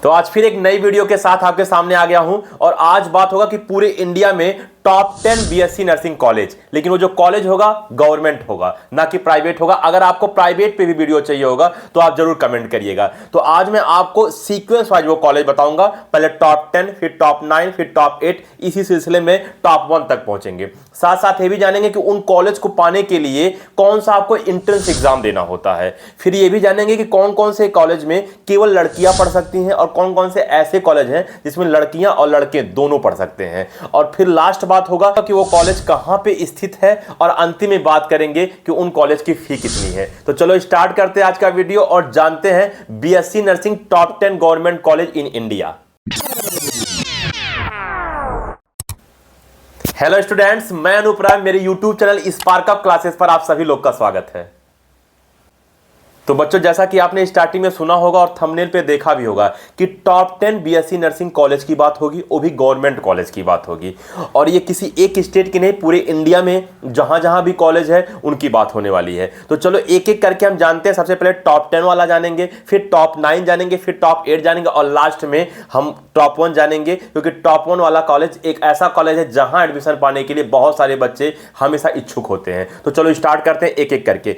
तो आज फिर एक नई वीडियो के साथ आपके सामने आ गया हूं और आज बात होगा कि पूरे इंडिया में टॉप 10 बीएससी नर्सिंग कॉलेज, लेकिन वो जो कॉलेज होगा गवर्नमेंट होगा, ना कि प्राइवेट होगा। अगर आपको प्राइवेट पे भी वीडियो चाहिए होगा तो आप जरूर कमेंट करिएगा। तो आज मैं आपको सीक्वेंस वाइज वो कॉलेज बताऊंगा, पहले टॉप 10, फिर टॉप 9, फिर टॉप 8, इसी सिलसिले में टॉप 1 तक पहुंचेंगे। साथ साथ ये भी जानेंगे कि उन कॉलेज को पाने के लिए कौन सा आपको एंट्रेंस एग्जाम देना होता है। फिर ये भी जानेंगे कि कौन कौन से कॉलेज में केवल लड़कियां पढ़ सकती हैं और कौन कौन से ऐसे कॉलेज हैं जिसमें लड़कियां और लड़के दोनों पढ़ सकते हैं। और फिर लास्ट बात होगा कि वो कॉलेज कहां पे स्थित है और अंतिम में बात करेंगे कि उन कॉलेज की फी कितनी है। तो चलो स्टार्ट करते हैं आज का वीडियो और जानते हैं BSc nursing top 10 government college in India. Hello students, मैं अनूप राय, मेरे YouTube channel spark up classes पर आप सभी लोग का स्वागत है। तो बच्चों, जैसा कि आपने स्टार्टिंग में सुना होगा और थंबनेल पे देखा भी होगा कि टॉप 10 बीएससी नर्सिंग कॉलेज की बात होगी, वो भी गवर्नमेंट कॉलेज की बात होगी। और ये किसी एक स्टेट की नहीं, पूरे इंडिया में जहां जहां भी कॉलेज है उनकी बात होने वाली है। तो चलो एक एक करके हम जानते हैं। सबसे पहले टॉप 10 वाला जानेंगे, फिर टॉप 9 जानेंगे, फिर टॉप 8 जानेंगे और लास्ट में हम टॉप 1 जानेंगे, क्योंकि टॉप 1 वाला कॉलेज एक ऐसा कॉलेज है जहां एडमिशन पाने के लिए बहुत सारे बच्चे हमेशा इच्छुक होते हैं। तो चलो स्टार्ट करते हैं एक एक करके।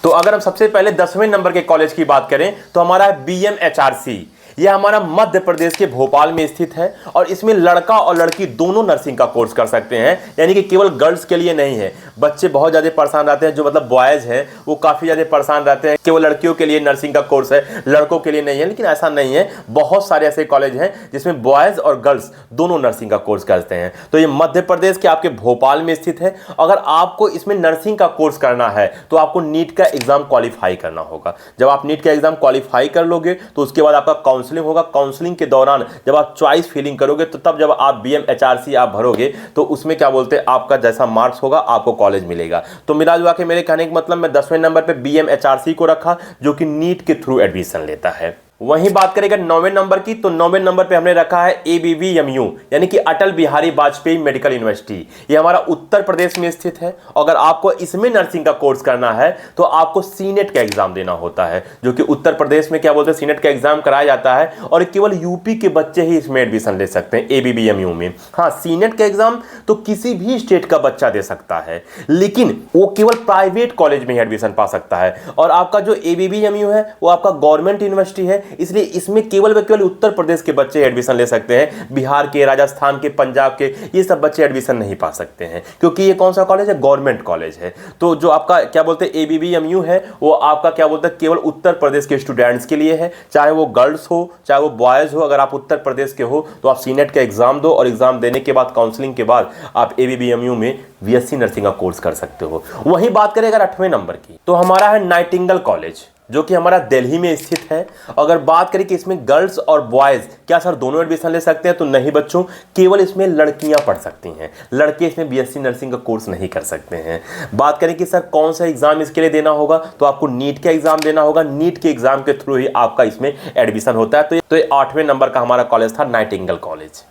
तो अगर हम सबसे पहले 10वें नंबर के कॉलेज की बात करें तो हमारा है बीएमएचआरसी। यह हमारा मध्य प्रदेश के भोपाल में स्थित है और इसमें लड़का और लड़की दोनों नर्सिंग का कोर्स कर सकते हैं, यानी कि केवल गर्ल्स के लिए नहीं है। बच्चे बहुत ज़्यादा परेशान रहते हैं, जो मतलब बॉयज़ हैं वो काफ़ी ज़्यादा परेशान रहते हैं केवल लड़कियों के लिए नर्सिंग का कोर्स है, लड़कों के लिए नहीं है। लेकिन ऐसा नहीं है, बहुत सारे ऐसे कॉलेज हैं जिसमें बॉयज़ और गर्ल्स दोनों नर्सिंग का कोर्स करते हैं। तो ये मध्य प्रदेश के आपके भोपाल में स्थित है। अगर आपको इसमें नर्सिंग का कोर्स करना है तो आपको नीट का एग्जाम क्वालिफाई करना होगा। जब आप नीट का एग्जाम क्वालिफाई कर लोगे तो उसके बाद आपका काउंसलिंग होगा। काउंसलिंग के दौरान जब आप चॉइस फिलिंग करोगे तो तब जब आप बीएमएचआरसी आप भरोगे तो उसमें क्या बोलते हैं, आपका जैसा मार्क्स होगा आपको कॉलेज मिलेगा। तो मिला जुला के मेरे कहने का मतलब मैं 10वें नंबर पे बीएमएचआरसी को रखा, जो कि नीट के थ्रू एडमिशन लेता है। वहीं बात करेगा 9वें नंबर की, तो 9वें नंबर पे हमने रखा है एबीवीएमयू, यानी कि अटल बिहारी वाजपेयी मेडिकल यूनिवर्सिटी। ये हमारा उत्तर प्रदेश में स्थित है। अगर आपको इसमें नर्सिंग का कोर्स करना है तो आपको सीनेट का एग्जाम देना होता है, जो कि उत्तर प्रदेश में क्या बोलते हैं सीनेट का एग्जाम कराया जाता है और केवल यूपी के बच्चे ही इसमें एडमिशन ले सकते हैं एबीवीएमयू में। हाँ, सीनेट का एग्जाम तो किसी भी स्टेट का बच्चा दे सकता है, लेकिन वो केवल प्राइवेट कॉलेज में ही एडमिशन पा सकता है। और आपका जो एबीवीएमयू है वो आपका गवर्नमेंट यूनिवर्सिटी है, इसलिए इसमें केवल व केवल उत्तर प्रदेश के बच्चे एडमिशन ले सकते हैं। बिहार के, राजस्थान के, पंजाब के ये सब बच्चे एडमिशन नहीं पा सकते हैं, क्योंकि ये कौन सा कॉलेज है, गवर्नमेंट कॉलेज है। तो जो आपका क्या बोलते हैं एबीवीएमयू है वो आपका क्या बोलते हैं केवल उत्तर प्रदेश के स्टूडेंट्स के लिए है, चाहे वो गर्ल्स हो चाहे वो बॉयज हो। अगर आप उत्तर प्रदेश के हो तो आप सीनेट का एग्जाम दो और एग्जाम देने के बाद काउंसलिंग के बाद आप एबीवीएमयू में बीएससी नर्सिंग का कोर्स कर सकते हो। वहीं बात करें अगर 8वें नंबर की, तो हमारा है नाइटिंगेल कॉलेज, जो कि हमारा दिल्ली में स्थित है। अगर बात करें कि इसमें गर्ल्स और बॉयज क्या सर दोनों एडमिशन ले सकते हैं, तो नहीं बच्चों, केवल इसमें लड़कियां पढ़ सकती हैं, लड़के इसमें बीएससी नर्सिंग का कोर्स नहीं कर सकते हैं। बात करें कि सर कौन सा एग्जाम इसके लिए देना होगा, तो आपको नीट का एग्जाम देना होगा। नीट के एग्जाम के थ्रू ही आपका इसमें एडमिशन होता है। तो ये 8वें नंबर का हमारा कॉलेज था नाइटिंगेल कॉलेज।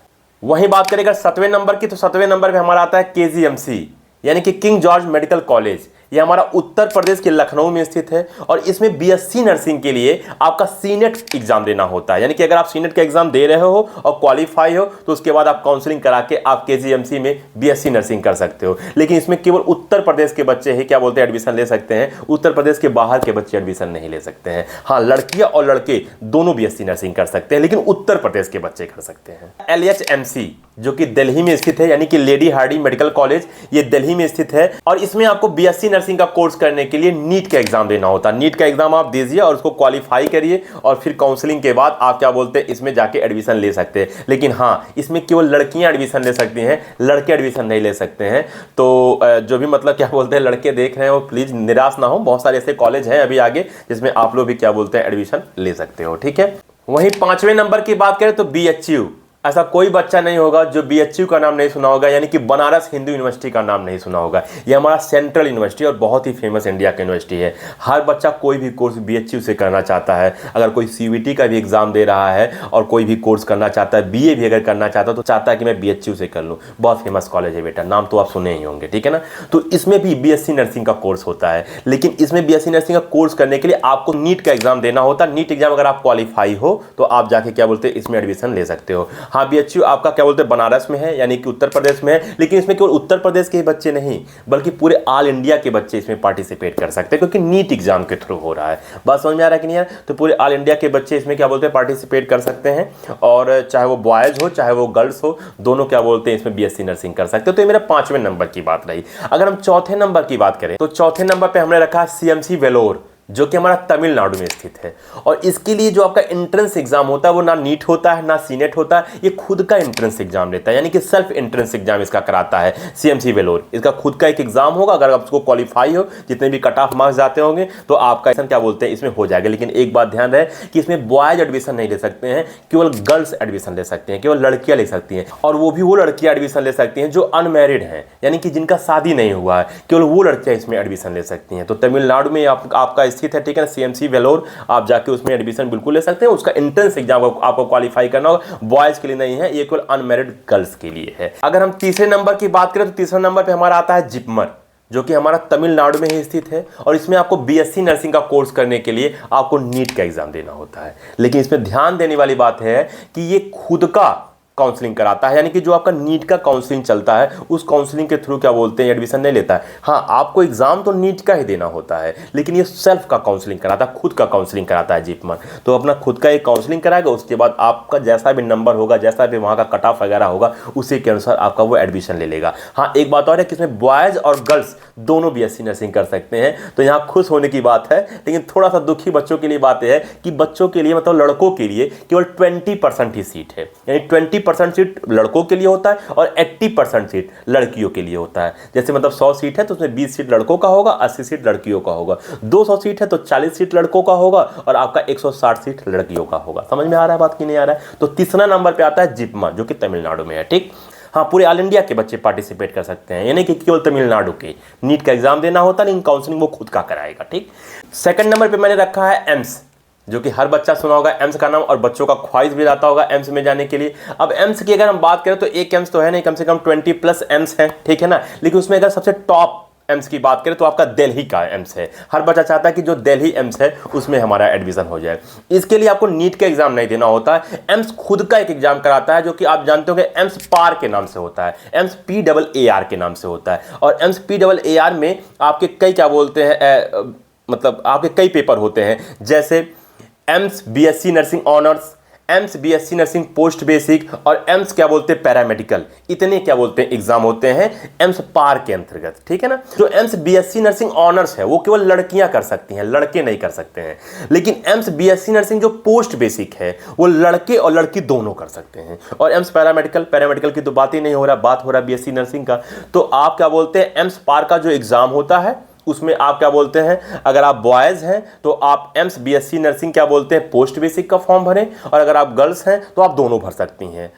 वहीं बात करें 7वें नंबर की, तो 7वें नंबर पर हमारा आता है केजीएमसी, यानी कि किंग जॉर्ज मेडिकल कॉलेज। यह हमारा उत्तर प्रदेश के लखनऊ में स्थित है और इसमें बीएससी नर्सिंग के लिए आपका सीनेट एग्जाम देना होता है। यानी कि अगर आप सीनेट का एग्जाम दे रहे हो और क्वालिफाई हो तो उसके बाद आप काउंसलिंग करा के आप केजीएमसी में बीएससी नर्सिंग कर सकते हो। लेकिन इसमें केवल उत्तर प्रदेश के बच्चे ही क्या बोलते हैं एडमिशन ले सकते हैं, उत्तर प्रदेश के बाहर के बच्चे एडमिशन नहीं ले सकते हैं। हाँ, लड़कियां और लड़के दोनों बीएससी नर्सिंग कर सकते हैं, लेकिन उत्तर प्रदेश के बच्चे कर सकते हैं। एलएचएमसी, जो कि दिल्ली में स्थित है, यानी कि लेडी हार्डी मेडिकल कॉलेज, ये दिल्ली में स्थित है और इसमें आपको बीएससी नर्सिंग का कोर्स करने के लिए नीट का एग्जाम देना होता है। नीट का एग्जाम आप दीजिए और उसको क्वालिफाई करिए और फिर काउंसलिंग के बाद आप क्या बोलते हैं इसमें जाके एडमिशन ले सकते हैं। लेकिन हाँ, इसमें केवल लड़कियां एडमिशन ले सकती हैं, लड़के एडमिशन नहीं ले सकते हैं। तो जो भी मतलब क्या बोलते हैं लड़के देख रहे हैं वो प्लीज निराश ना हो, बहुत सारे ऐसे कॉलेज हैं अभी आगे जिसमें आप लोग भी क्या बोलते हैं एडमिशन ले सकते हो। ठीक है। वहीं 5वें नंबर की बात करें तो बीएचयू, ऐसा कोई बच्चा नहीं होगा जो बीएचयू का नाम नहीं सुना होगा, यानी कि बनारस हिंदू यूनिवर्सिटी का नाम नहीं सुना होगा। ये हमारा सेंट्रल यूनिवर्सिटी और बहुत ही फेमस इंडिया की यूनिवर्सिटी है। हर बच्चा कोई भी कोर्स बीएचयू से करना चाहता है। अगर कोई सीयूईटी का भी एग्जाम दे रहा है और कोई भी कोर्स करना चाहता है, बीए भी अगर करना चाहता है तो चाहता है कि मैं बीएचयू से कर लूँ। बहुत फेमस कॉलेज है बेटा, नाम तो आप सुने ही होंगे, ठीक है ना। तो इसमें भी बीएससी नर्सिंग का कोर्स होता है, लेकिन इसमें बीएससी नर्सिंग का कोर्स करने के लिए आपको नीट का एग्जाम देना होता है। नीट एग्जाम अगर आप क्वालिफाई हो तो आप जाके क्या बोलते हैं इसमें एडमिशन ले सकते हो। हाँ, बीएचयू आपका क्या बोलते हैं बनारस में है, यानी कि उत्तर प्रदेश में है, लेकिन इसमें केवल उत्तर प्रदेश के ही बच्चे नहीं बल्कि पूरे ऑल इंडिया के बच्चे इसमें पार्टिसिपेट कर सकते हैं, क्योंकि नीट एग्जाम के थ्रू हो रहा है। बात समझ में आ रहा है कि नहीं यार। तो पूरे ऑल इंडिया के बच्चे इसमें क्या बोलते हैं पार्टिसिपेट कर सकते हैं, और चाहे वो बॉयज हो चाहे वो गर्ल्स हो, दोनों क्या बोलते हैं इसमें बीएससी नर्सिंग कर सकते हो। तो ये मेरा 5वें नंबर की बात रही। अगर हम चौथे नंबर की बात करें तो चौथे नंबर पर हमने रखा सीएमसी वेलोर, जो कि हमारा तमिलनाडु में स्थित है। और इसके लिए जो आपका एंट्रेंस एग्जाम होता है वो ना नीट होता है ना सीनेट होता है, ये खुद का एंट्रेंस एग्जाम लेता है, यानी कि सेल्फ एंट्रेंस एग्जाम इसका कराता है सीएमसी वेलोर। इसका खुद का एक एग्जाम होगा। अगर आप उसको क्वालिफाई हो, जितने भी कट ऑफ मार्क्स जाते होंगे, तो आपका क्या बोलते हैं इसमें हो जाएगा। लेकिन एक बात ध्यान रहे कि इसमें बॉयज एडमिशन नहीं ले सकते हैं, केवल गर्ल्स एडमिशन ले सकते हैं, केवल लड़कियां ले सकती हैं। और वो भी वो लड़कियां एडमिशन ले सकती हैं जो अनमैरिड हैं, यानी कि जिनका शादी नहीं हुआ है, केवल वो लड़कियां इसमें एडमिशन ले सकती हैं। तो तमिलनाडु में आपका स्थित है, ठीक है ना, सीएमसी वेलोर। आप जाके उसमें एडमिशन बिल्कुल ले सकते हैं। उसका एंट्रेंस एग्जाम आपको क्वालिफाई करना होगा, बॉयज के लिए नहीं है, ये केवल अनमैरिड गर्ल्स के लिए है। अगर हम तीसरे नंबर की बात करें तो तीसरे नंबर पे हमारा आता है जिपमर, जो कि हमारा तमिलनाडु में ही स्थित है। और इसमें आपको बीएससी नर्सिंग का कोर्स करने के लिए आपको नीट का एग्जाम देना होता है। लेकिन इसमें ध्यान देने वाली बात है कि ये खुद का काउंसलिंग कराता है, यानी कि जो आपका नीट का काउंसलिंग चलता है उस काउंसलिंग के थ्रू क्या बोलते हैं एडमिशन नहीं लेता है। हाँ, आपको एग्जाम तो नीट का ही देना होता है, लेकिन ये सेल्फ का काउंसलिंग कराता है, खुद का काउंसलिंग कराता है जिपमर। तो अपना खुद का एक काउंसलिंग कराएगा, उसके बाद आपका जैसा भी नंबर होगा, जैसा भी वहाँ का कट ऑफ वगैरह होगा, उसी के अनुसार आपका वो एडमिशन ले लेगा। हाँ, एक बात और है कि इसमें बॉयज और गर्ल्स दोनों बीएससी नर्सिंग कर सकते हैं। तो यहाँ खुश होने की बात है, लेकिन थोड़ा सा दुखी बच्चों के लिए बात है कि बच्चों के लिए मतलब लड़कों के लिए केवल 20% ही सीट है, यानी 20% सीट लड़कों के लिए होता है और 80% सीट लड़कियों के लिए होता है। जैसे मतलब 100 सीट है तो उसमें 20 सीट लड़कों का होगा, 80 सीट लड़कियों का होगा। 200 सीट है तो 40 सीट लड़कों का होगा और आपका 160 सीट लड़कियों का होगा। समझ में आ रहा है बात कि नहीं आ रहा है। तो तीसरा नंबर पे आता है जिपमर, जो कि तमिलनाडु में है, ठीक। हाँ, पूरे ऑल इंडिया के बच्चे पार्टिसिपेट कर सकते हैं, यानी कि केवल तमिलनाडु के। नीट का एग्जाम देना होता है, लेकिन काउंसलिंग वो खुद का कराएगा, ठीक। सेकंड नंबर पे मैंने रखा है एम्स, जो कि हर बच्चा सुना होगा एम्स का नाम, और बच्चों का ख्वाहिश भी रहता होगा एम्स में जाने के लिए। अब एम्स की अगर हम बात करें तो एक एम्स तो है नहीं, कम से कम 20+ एम्स है, ठीक है ना। लेकिन उसमें अगर सबसे टॉप एम्स की बात करें तो आपका दिल्ली का एम्स है। हर बच्चा चाहता है कि जो दिल्ली एम्स है उसमें हमारा एडमिशन हो जाए। इसके लिए आपको नीट का एग्जाम नहीं देना होता है, एम्स खुद का एक एग्जाम कराता है, जो कि आप जानते होंगे एम्स पार के नाम से होता है, एम्स PAAR के नाम से होता है। और एम्स PAAR में आपके कई क्या बोलते हैं मतलब आपके कई पेपर होते हैं, जैसे AIIMS BSc nursing honours, AIIMS BSc nursing post basic और एम्स क्या बोलते हैं पैरामेडिकल। इतने क्या बोलते हैं एग्जाम होते हैं एम्स पार के अंतर्गत, ठीक है ना। जो एम्स बीएससी नर्सिंग ऑनर्स है वो केवल लड़कियां कर सकती हैं, लड़के नहीं कर सकते हैं। लेकिन एम्स बीएससी नर्सिंग जो पोस्ट बेसिक है वो लड़के और लड़की दोनों कर सकते हैं। और एम्स पैरामेडिकल की तो बात ही नहीं हो रहा, बात हो रहा है बीएससी नर्सिंग का। तो आप क्या बोलते हैं एम्स पार का जो एग्जाम होता है उसमें आप क्या बोलते हैं, अगर आप बॉयज हैं तो आप एम्स बीएससी नर्सिंग क्या बोलते हैं पोस्ट बेसिक का फॉर्म भरें, और अगर आप गर्ल्स हैं तो आप दोनों भर सकती हैं।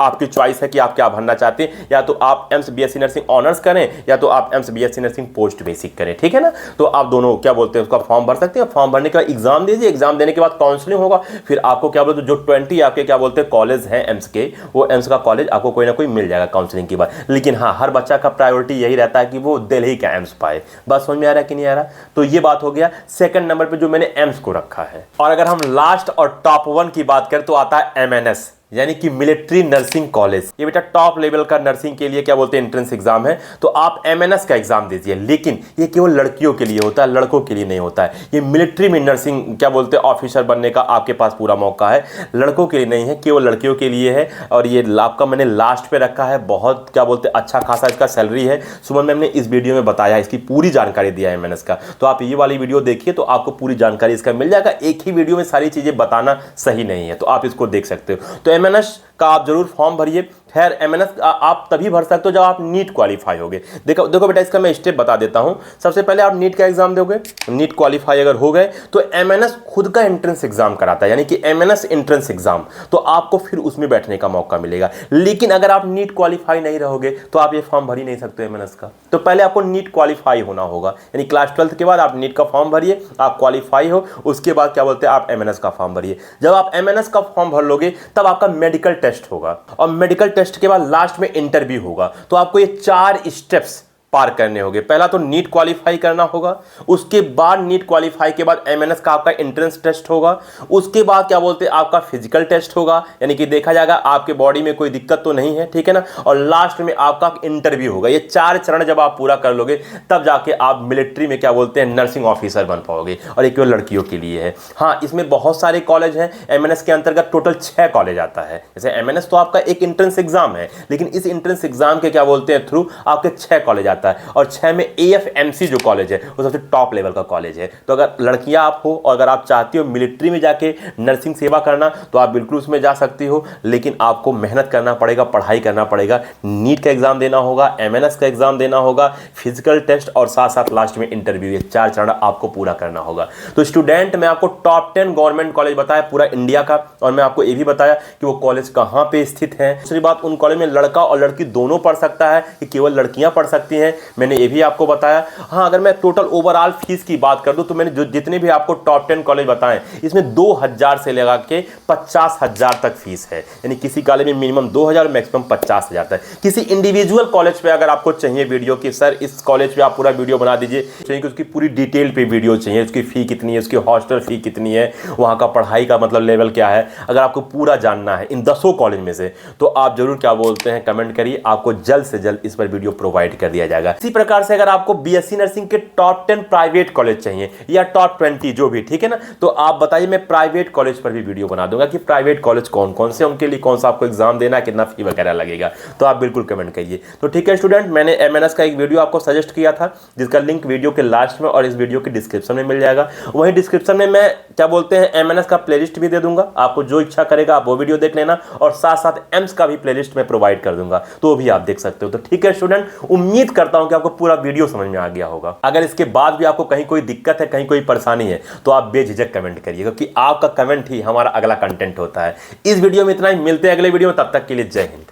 आपकी चॉइस है कि आप क्या भरना चाहते हैं, या तो आप एम्स बीएससी नर्सिंग ऑनर्स करें या तो आप AIIMS BSc nursing post basic करें, ठीक है ना। तो आप दोनों क्या बोलते हैं उसका फॉर्म भर सकते हैं। फॉर्म भरने के बाद एग्जाम दीजिए, एग्जाम देने के बाद काउंसलिंग होगा, फिर आपको क्या बोलते हैं जो 20 आपके क्या बोलते हैं कॉलेज हैं एम्स के, वो एम्स का कॉलेज आपको कोई ना कोई मिल जाएगा काउंसलिंग के बाद। लेकिन हाँ, हर बच्चा का प्रायोरिटी यही रहता है कि वो दिल्ली का एम्स पाए। बात समझ में आ रहा है कि नहीं आ रहा। तो ये बात हो गया सेकंड नंबर पे जो मैंने एम्स को रखा है। और अगर हम लास्ट और टॉप 1 की बात करें तो आता है MNS, यानी कि मिलिट्री नर्सिंग कॉलेज। ये बेटा टॉप लेवल का नर्सिंग के लिए क्या बोलते हैं एंट्रेंस एग्जाम है। तो आप MNS का एग्जाम दीजिए, लेकिन ये केवल लड़कियों के लिए होता है, लड़कों के लिए नहीं होता है। ये मिलिट्री में नर्सिंग क्या बोलते हैं ऑफिसर बनने का आपके पास पूरा मौका है, लड़कों के लिए नहीं है, केवल लड़कियों के लिए है। और ये आपका मैंने लास्ट पे रखा है, बहुत क्या बोलते हैं अच्छा खासा इसका सैलरी है। सुमन मैम ने इस वीडियो में बताया, इसकी पूरी जानकारी दिया है MNS का। तो आप ये वाली वीडियो देखिए तो आपको पूरी जानकारी इसका मिल जाएगा। एक ही वीडियो में सारी चीजें बताना सही नहीं है, तो आप इसको देख सकते हो। तो MNS का आप जरूर फॉर्म भरिए। खैर एमएनएस आप तभी भर सकते हो जब आप नीट क्वालिफाई होगे। देखो देखो बेटा, इसका मैं स्टेप बता देता हूं। सबसे पहले आप नीट का एग्जाम दोगे, नीट क्वालिफाई अगर हो गए तो एमएनएस खुद का एंट्रेंस एग्जाम कराता है, यानी कि एमएनएस एंट्रेंस एग्जाम, तो आपको फिर उसमें बैठने का मौका मिलेगा। लेकिन अगर आप नीट क्वालिफाई नहीं रहोगे तो आप ये फॉर्म भर ही नहीं सकते एमएनएस का। तो पहले आपको नीट क्वालिफाई होना होगा, यानी क्लास 12 के बाद आप नीट का फॉर्म भरिए, आप क्वालिफाई हो, उसके बाद क्या बोलते हैं आप एमएनएस का फॉर्म भरिए। जब आप एमएनएस का फॉर्म भर लोगे तब आपका मेडिकल टेस्ट होगा, और मेडिकल टेस्ट के बाद लास्ट में इंटरव्यू होगा। तो आपको ये 4 स्टेप्स पार करने होंगे। पहला तो नीट क्वालिफाई करना होगा, उसके बाद नीट क्वालिफाई के बाद एमएनएस का आपका एंट्रेंस टेस्ट होगा, उसके बाद क्या बोलते हैं आपका फिजिकल टेस्ट होगा, यानी कि देखा जाएगा आपके बॉडी में कोई दिक्कत तो नहीं है, ठीक है ना, और लास्ट में आपका इंटरव्यू होगा। ये 4 चरण जब आप पूरा कर लोगे तब जाके आप मिलिट्री में क्या बोलते हैं नर्सिंग ऑफिसर बन पाओगे, और एक लड़कियों के लिए है। हाँ, इसमें बहुत सारे कॉलेज हैं, एमएनएस के अंतर्गत टोटल 6 कॉलेज आता है। जैसे एमएनएस तो आपका एक एंट्रेंस एग्जाम है, लेकिन इस एंट्रेंस एग्जाम के क्या बोलते हैं थ्रू आपके 6 कॉलेज आता है, और 6 में एएफएमसी जो कॉलेज है वो सबसे टॉप लेवल का कॉलेज है। तो अगर लड़कियां आप हो और अगर आप चाहती हो मिलिट्री में जाके नर्सिंग सेवा करना तो आप बिल्कुल उसमें जा सकती हो, लेकिन आपको मेहनत करना पड़ेगा, पढ़ाई करना पड़ेगा, नीट का एग्जाम देना होगा, एमएनएस का एग्जाम देना होगा, फिजिकल टेस्ट और साथ साथ लास्ट में इंटरव्यू। ये 4 चरण आपको पूरा करना होगा। तो स्टूडेंट, मैं आपको टॉप 10 गवर्नमेंट कॉलेज बताया पूरा इंडिया का, और मैं आपको ये भी बताया कि वो कॉलेज कहां पे स्थित है। दूसरी बात, उन कॉलेज में लड़का और लड़की दोनों पढ़ सकता है कि केवल लड़कियां पढ़ सकती हैं, मैंने ये भी आपको बताया। हाँ, अगर मैं टोटल ओवरऑल फीस की बात कर दूं तो मैंने जो जितने भी आपको टॉप 10 कॉलेज बताएं इसमें 2000 से लगा के 50,000 तक फीस है, यानी किसी कॉलेज में मिनिमम 2000 मैक्सिमम 50,000 तक। किसी इंडिविजुअल कॉलेज पे अगर आपको चाहिए वीडियो कि सर इस कॉलेज पे आप पूरा वीडियो बना दीजिए, चाहिए कि उसकी पूरी डिटेल पे वीडियो चाहिए, उसकी फी कितनी है, उसकी हॉस्टल फी कितनी है, वहाँ का पढ़ाई का मतलब लेवल क्या है, अगर आपको पूरा जानना है इन 10 कॉलेज में से तो आप जरूर क्या बोलते हैं कमेंट करिए, आपको जल्द से जल्द इस पर वीडियो प्रोवाइड कर दिया जाएगा। इसी प्रकार से अगर आपको बीएससी नर्सिंग के टॉप 10 प्राइवेट कॉलेज चाहिए या टॉप 20 जो भी, ठीक है ना, तो आप बताइए, मैं प्राइवेट कॉलेज पर भी वीडियो बना दूंगा कि प्राइवेट कॉलेज कौन कौन से, उनके लिए कौन सा आपको एग्जाम देना है, कितना फी वगैरह लगेगा, तो आप बिल्कुल कमेंट करिए। तो ठीक है स्टूडेंट, मैंने एमएनएस का एक वीडियो आपको सजेस्ट किया था जिसका लिंक वीडियो के लास्ट में और इस वीडियो के डिस्क्रिप्शन में मिल जाएगा। वहीं डिस्क्रिप्शन में मैं क्या बोलते हैं एमएनएस का प्लेलिस्ट भी दे दूंगा, आपको जो इच्छा करेगा आप वो वीडियो देख लेना, और साथ साथ एम्स का भी प्लेलिस्ट में प्रोवाइड कर दूंगा, तो वो भी आप देख सकते हो। तो ठीक है स्टूडेंट, उम्मीद करता हूं कि आपको पूरा वीडियो समझ में आ गया होगा। अगर इसके बाद भी आपको कहीं कोई दिक्कत है, कहीं कोई परेशानी है, तो आप बेझिझक कमेंट करिए, क्योंकि आपका कमेंट ही हमारा अगला कंटेंट होता है। इस वीडियो में इतना ही, मिलते हैं अगले वीडियो में, तब तक के लिए जय हिंद।